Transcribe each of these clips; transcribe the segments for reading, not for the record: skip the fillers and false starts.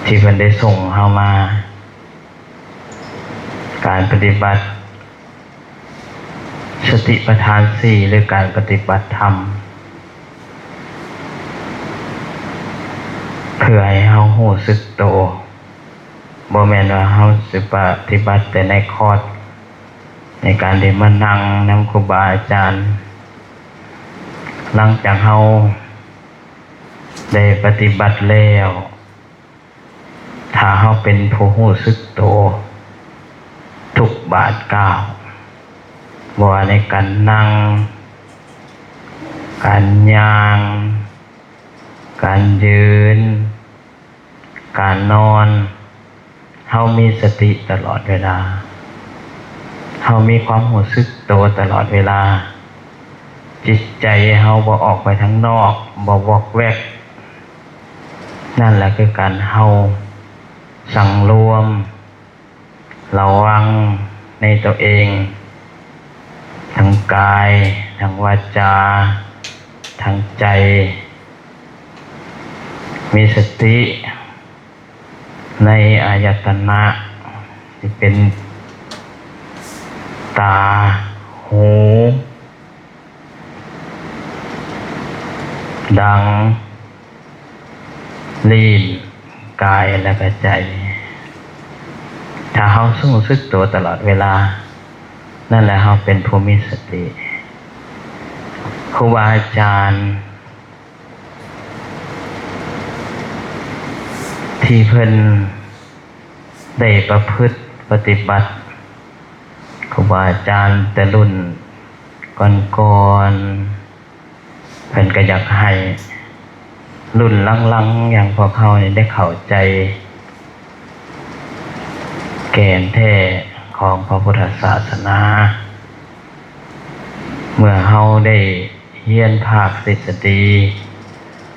ที่เพิ่นได้ส่งเฮามาการปฏิบัติสติปัฏฐาน4หรือการปฏิบัติธรรมเพื่อให้เฮารู้สึกตัวบ่แม่นว่าเฮาสิปฏิบัติแต่ในคอร์สในการที่มานั่งนำครูบาอาจารย์หลังจากเฮาได้ปฏิบัติแล้วถ้าเฮาเป็นผู้รู้สึกตัวทุกบาทก้าวบ่ว่าในการนั่งการย่างการยืนการนอนเฮามีสติตลอดเวลาเฮามีความรู้สึกตัวตลอดเวลาจิตใจเฮาบ่ออกไปข้างนอกบ่วอกแวกนั่นแหละคือการเฮาสังรวมระวังในตัวเองทั้งกายทั้งวาจาทั้งใจมีสติในอายตนะที่เป็นตาหูดังลิ้นกายและก็ใจถ้าเฮารู้สึกตัวตลอดเวลานั่นแหละเฮาเป็นผู้มีสติครูบาอาจารย์ที่เพิ่นได้ประพฤติปฏิบัติครูบาอาจารย์แต่รุ่นก่อนๆเพิ่นก็อยากให้รุ่นหลังๆอย่างพวกเขานี่ได้เข้าใจแก่นแท้ของพระพุทธศาสนาเมื่อเฮาได้เรียนภาคทฤษฎี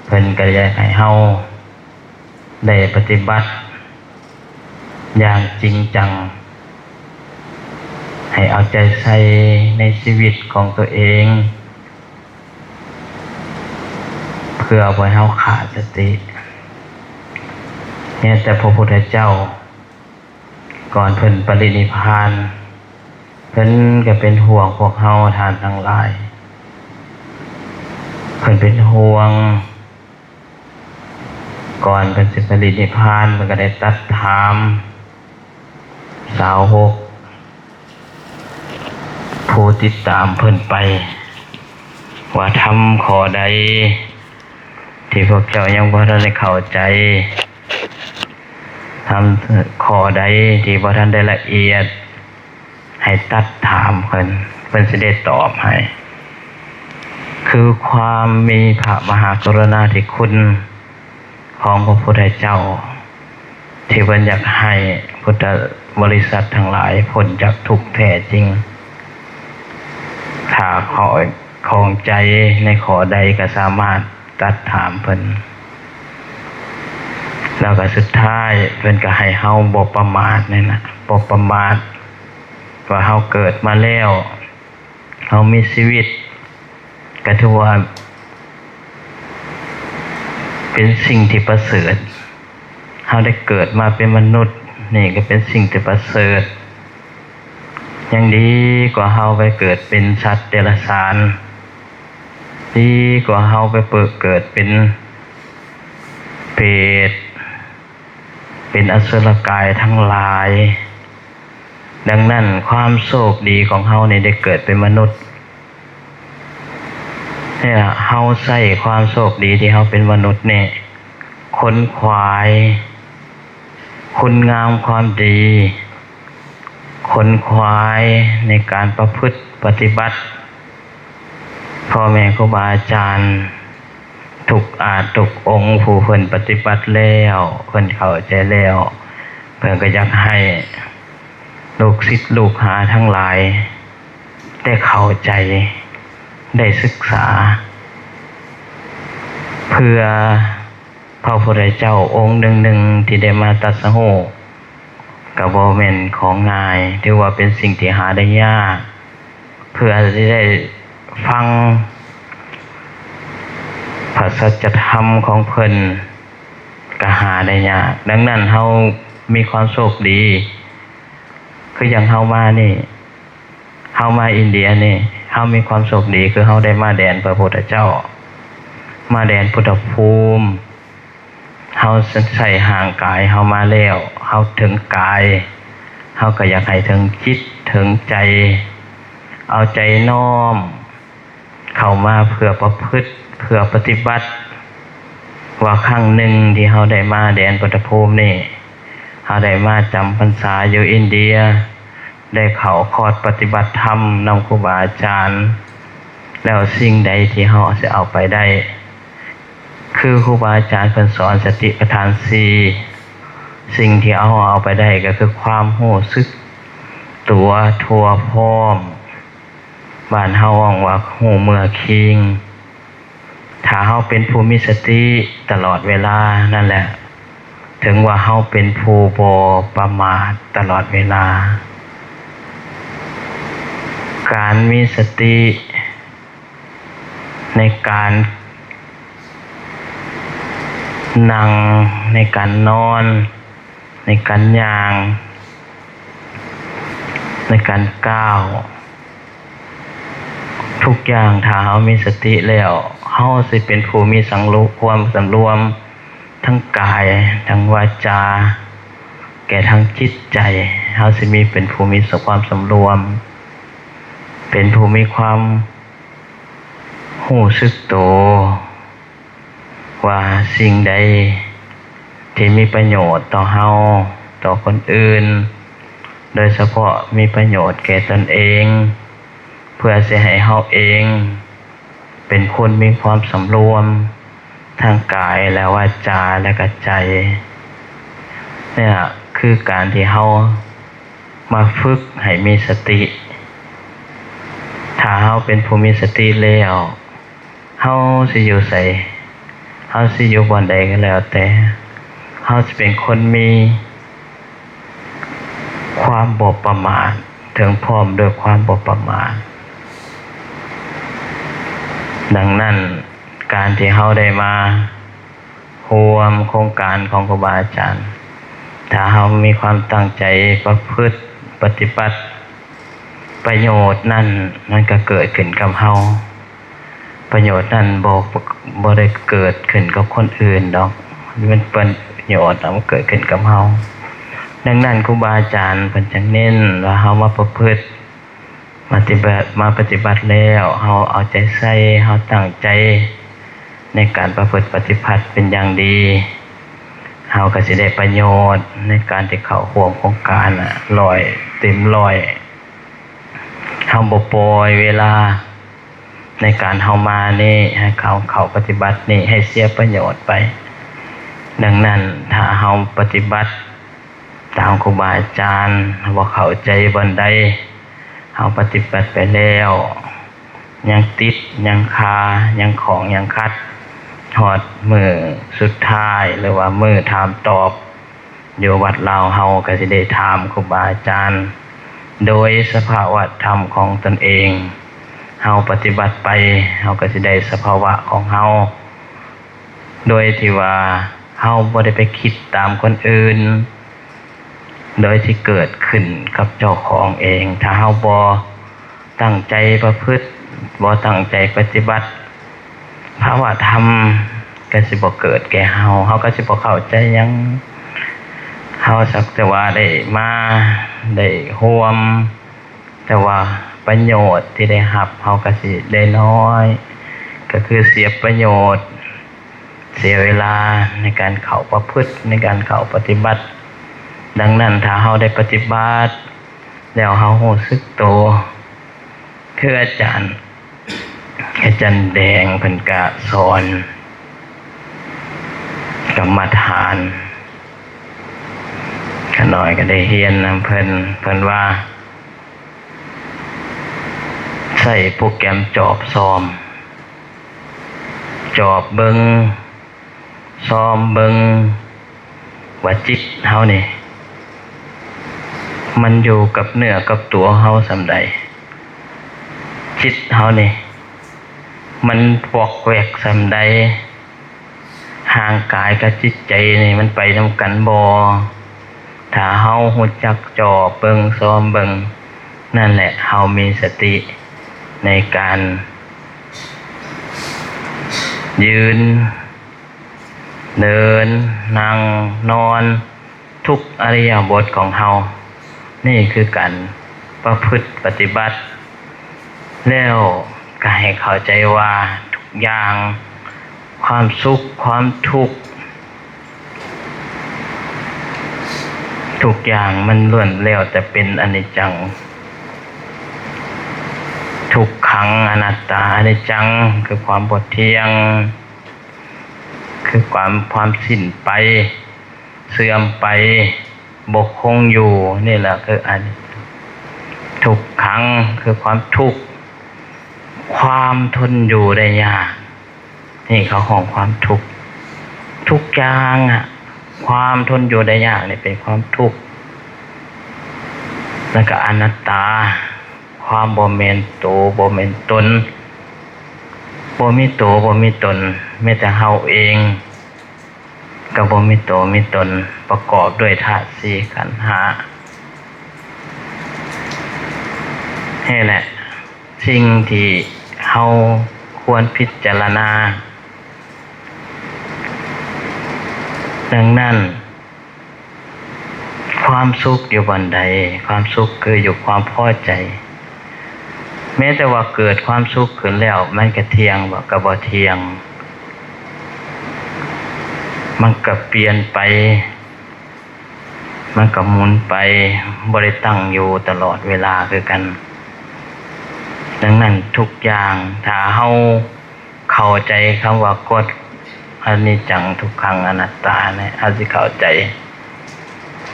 เพิ่นก็อยากให้เฮาได้ปฏิบัติอย่างจริงจังให้เอาใจใส่ในชีวิตของตัวเองเพื่อบ่ให้เฮาขาดสติเนี่ยแต่พระพุทธเจ้าก่อนเพิ่นปรินิพพานเพิ่นก็เป็นห่วงพวกเฮาท่านทั้งหลายเพิ่นเป็นห่วงก่อนเพิ่นสิปรินิพพานเพิ่นก็ได้ตรัสถามสาวกผู้ติดตามเพิ่นไปว่าทำข้อใดที่พวกเจ้ายังบ่ทันได้เข้าใจทำข้อใดที่บ่ทันได้ละเอียดให้ตัดถามเพิ่นสิได้ตอบให้คือความมีพระมหากรุณาธิคุณของพระพุทธเจ้าที่เพิ่นอยากให้พุทธบริษัททั้งหลายพ้นจากทุกข์แท้จริงถ้าของใจในข้อใดก็สามารถตัดถามเพิ่นแล้วก็สุดท้ายเพิ่นก็ให้เฮาบ่ประมาทนี่นะบ่ประมาทว่าเฮาเกิดมาแล้วเฮามีชีวิตก็ถือว่าเป็นสิ่งที่ประเสริฐเฮาได้เกิดมาเป็นมนุษย์นี่ก็เป็นสิ่งที่ประเสริฐยังดีกว่าเฮาไปเกิดเป็นสัตว์เดรัจฉานดีกว่าเฮาไปเกิดเป็นเปรตเป็นอสุรกายทั้งหลายดังนั้นความโชคดีของเฮานี่ได้เกิดเป็นมนุษย์เนี่ยเฮาใช้ความโชคดีที่เฮาเป็นมนุษย์เนี่ยค้นขวายคุณงามความดีค้นขวายในการประพฤติปฏิบัติพ่อแม่ครูบาอาจารย์ทุกองค์ผู้เพิ่นปฏิบัติแล้วเพิ่นเข้าใจแล้วเพิ่นก็อยากให้ลูกศิษย์ลูกหาทั้งหลายได้เข้าใจได้ศึกษาเพื่อพระพุทธเจ้าองค์หนึ่งที่ได้มาตรัสรู้กับบ่แม่นของง่ายถือว่าเป็นสิ่งที่หาได้ยากเพื่อจะได้ฟังพระสัจธรรมของเพิ่น ก็หาได้ยากดังนั้นเฮามีความโชคดีคืออย่างเฮามานี่เฮามาอินเดียนี่เฮามีความโชคดีคือเฮาได้มาแดนพระพุทธเจ้ามาแดนพุทธภูมิเฮาใส่ห่างกายเฮามาแล้วเฮาถึงกายเฮาก็อยากให้ถึงจิตถึงใจเอาใจน้อมเข้ามาเพื่อประพฤติเพื่อปฏิบัติว่าครั้งหนึ่งที่เฮาได้มาแดนพุทธภูมินี่เฮาได้มาจำพรรษาอยู่อินเดียได้เข้าคอร์สปฏิบัติธรรมนำครูบาอาจารย์แล้วสิ่งใดที่เฮาจะเอาไปได้คือครูบาอาจารย์เพิ่นสอนสติปัฏฐาน4สิ่งที่เอาไปได้ก็คือความรู้สึกตัวทั่วพร้อมบ้านเฮาว่าหูเมื่อคิงถ้าเฮาเป็นผู้มีสติตลอดเวลานั่นแหละถึงว่าเฮาเป็นผู้บ่ประมาทตลอดเวลาการมีสติในการนั่งในการนอนในการย่างในการก้าวทุกอย่างถ้าเฮามีสติแล้วเฮาสิเป็นผู้มีความสำรวมทั้งกายทั้งวาจาแก่ทั้งจิตใจเฮาสิมีเป็นผู้มีความสำรวมเป็นผู้มีความรู้สึกตัวว่าสิ่งใดที่มีประโยชน์ต่อเฮาต่อคนอื่นโดยเฉพาะมีประโยชน์แก่ตนเองเพื่อจะให้เฮาเองเป็นคนมีความสำรวมทางกายและวาจาและก็ใจเนี่ยคือการที่เฮามาฝึกให้มีสติถ้าเฮาเป็นผู้มีสติแล้วเฮาสิอยู่ไสเฮาสิอยู่บ่อนใดก็แล้วแต่เฮาจะเป็นคนมีความบ่ประมาทถึงพร้อมด้วยความบ่ประมาทดังนั้นการที่เฮาได้มาร่วมโครงการของครูบาอาจารย์ถ้าเฮามีความตั้งใจประพฤติปฏิบัติประโยชน์นั่นมันก็เกิดขึ้นกับเฮาประโยชน์นั่นบ่ได้เกิดขึ้นกับคนอื่นดอกมันเป็นประโยชน์มันเกิดขึ้นกับเฮาดังนั้นครูบาอาจารย์เพิ่นจังเน้นว่าเฮามาประพฤติมาปฏิบัติแล้วเฮาเอาใจใส่เฮาตั้งใจในการประพฤติปฏิบัติเป็นอย่างดีเฮาก็สิได้ประโยชน์ในการที่เข้าร่วมโครงการ100เต็ม100เฮาบ่ปล่อยเวลาในการเฮามานี่ให้เขาปฏิบัตินี่ให้เสียประโยชน์ไปดังนั้นถ้าเฮาปฏิบัติตามครูบาอาจารย์บ่เข้าใจบ่ใดเฮาปฏิบัติไปแล้วยังติดยังคายังของยังคัดฮอดมื้อสุดท้ายหรือว่ามื้อถามตอบอยู่วัดลาวเฮาก็สิได้ถามครูบาอาจารย์โดยสภาวะธรรมของตนเองเฮาปฏิบัติไปเฮาก็สิได้สภาวะของเฮาโดยที่ว่าเฮาบ่ได้ไปคิดตามคนอื่นโดยที่เกิดขึ้นกับเจ้าของเองถ้าเฮาบ่ตั้งใจประพฤติบ่ตั้งใจปฏิบัติภาวะธรรมก็สิบ่เกิดแก่เฮาก็สิบ่เข้าใจหยังเฮาสักแต่ว่าได้มาได้ร่วมแต่ว่าประโยชน์ที่ได้รับเฮาก็สิได้น้อยก็คือเสียประโยชน์เสียเวลาในการเข้าประพฤติในการเข้าปฏิบัติดังนั้นถ้าเฮาได้ปฏิบัติแล้วเฮารู้สึกตัวคืออาจารย์แดงเพิ่นก็สอนกรรมฐานขน้อยก็ได้เรียนนำเพิ่นว่าใช้โปรแกรมจอบซ้อมจอบเบิ่งซ้อมเบิ่งว่าจิตเฮานี่มันอยู่กับเนื้อกับตัวเฮาส่ำใดจิตเฮานี่มันปอกแวกส่ำใด ห่างกายกับจิตใจนี่มันไปนำกันบ่ถ้าเฮารู้จักจ่อเบิ่งซ้อมเบิ่งนั่นแหละเฮามีสติในการยืนเดินนั่งนอนทุกอริยบทของเฮานี่คือการประพฤติปฏิบัติแล้วก็ให้เข้าใจว่าทุกอย่างความสุขความทุกข์ทุกอย่างมันล้วนแล้วแต่เป็นอนิจจังทุกขังอนัตตาอนิจจังคือความบ่เที่ยงคือความสิ้นไปเสื่อมไปบ่คงอยู่นี่แหละคืออนิจจังทุกขังคือความทุกข์ความทนอยู่ได้ยากนี่เขาของความทุกข์ทุกอย่างความทนอยู่ได้ยากนี่เป็นความทุกข์แล้วก็อนัตตาความบ่แม่นตัวบ่แม่นตนบ่มีตัวบ่มีตนแม้แต่เฮาเองก็บ่มีตัวมีตนประกอบด้วยธาตุสี่ขันธ์ห้านี่แหละสิ่งที่เฮาควรพิจารณาดังนั้นความสุขอยู่บนใดความสุขคืออยู่ความพอใจแม้แต่ว่าเกิดความสุขขึ้นแล้วมันก็เที่ยงบ่ก็บ่เที่ยงมันก็เปลี่ยนไปมันก็หมุนไปบ่ได้ตั้งอยู่ตลอดเวลาคือกันดังนั้นทุกอย่างถ้าเฮาเข้าใจคำว่ากฎอนิจจังทุกขังอนัตตาเนี่ยเฮาสิเข้าใจ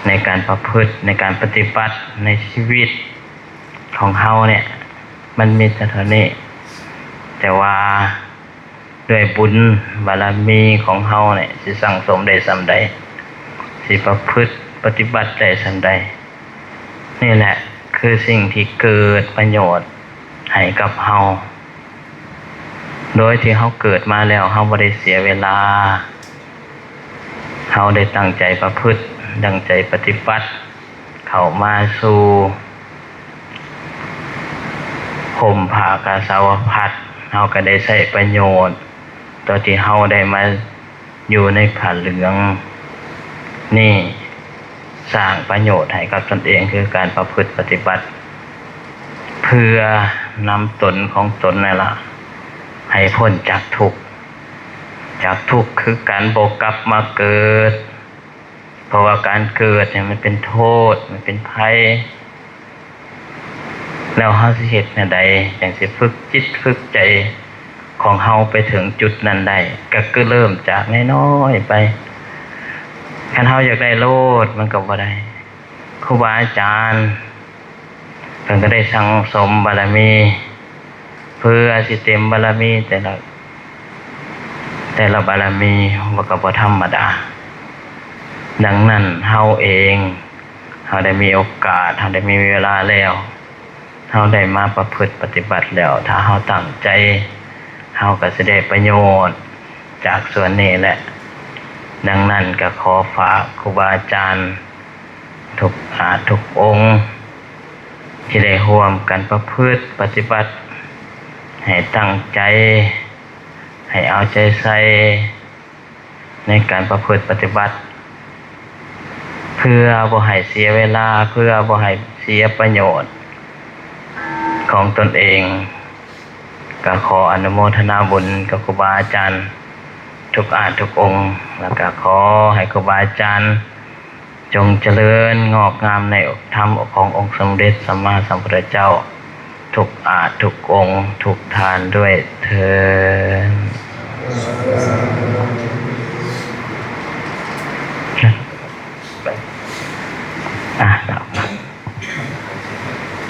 ในการประพฤติในการปฏิบัติในชีวิตของเฮาเนี่ยมันมีเท่านี้แต่ว่าด้วยบุญบารมีของเฮาเนี่ยสิสั่งสมได้ส่ำใดสิประพฤติปฏิบัติได้ส่ำใดนี่แหละคือสิ่งที่เกิดประโยชน์ให้กับเฮาโดยที่เฮาเกิดมาแล้วเฮาบ่ได้เสียเวลาเฮาได้ตั้งใจประพฤติตั้งใจปฏิบัติเข้ามาสู่ห่มผ้ากาสาวพัสเฮาก็ได้ใช้ประโยชน์ตอนที่เฮาได้มาอยู่ในผ้าเหลืองนี่สร้างประโยชน์ให้กับตนเองคือการประพฤติปฏิบัติเพื่อนำตนของตนนั่นล่ะให้พ้นจากทุกข์คือการบ่กลับมาเกิดเพราะว่าการเกิดเนี่ยมันเป็นโทษมันเป็นภัยแล้วเฮาสิเฮ็ดแนวใดจังสิฝึกจิตฝึกใจของเฮาไปถึงจุดนั้นได้ก็คือเริ่มจากน้อยๆไปคันเฮาอยากได้โลดมันก็บ่ได้ครูบาอาจารย์เพิ่นก็ได้สั่งสมบารมีเพื่อสิเต็มบารมีแต่ละบารมีมันก็บ่ธรรมดาดังนั้นเฮาเองเฮาได้มีโอกาสเฮาได้มีเวลาแล้วเฮาได้มาประพฤติปฏิบัติแล้วถ้าเฮาตั้งใจเฮาก็สิได้ประโยชน์จากส่วนนี้แหละดังนั้นก็ขอฝากครูบาอาจารย์ทุกองค์ที่ได้ร่วมกันประพฤติปฏิบัติให้ตั้งใจให้เอาใจใส่ในการประพฤติปฏิบัติเพื่อบ่ให้เสียเวลาเพื่อบ่ให้เสียประโยชน์ของตนเองก็ขออนุโมทนาบุญกับครูบาอาจารย์ทุกองค์แล้วก็ขอให้ครูบาอาจารย์จงเจริญงอกงามในธรรมขององค์สมเด็จสัมมาสัมพุทธเจ้าทุกองค์ทุกทานด้วยเทอญ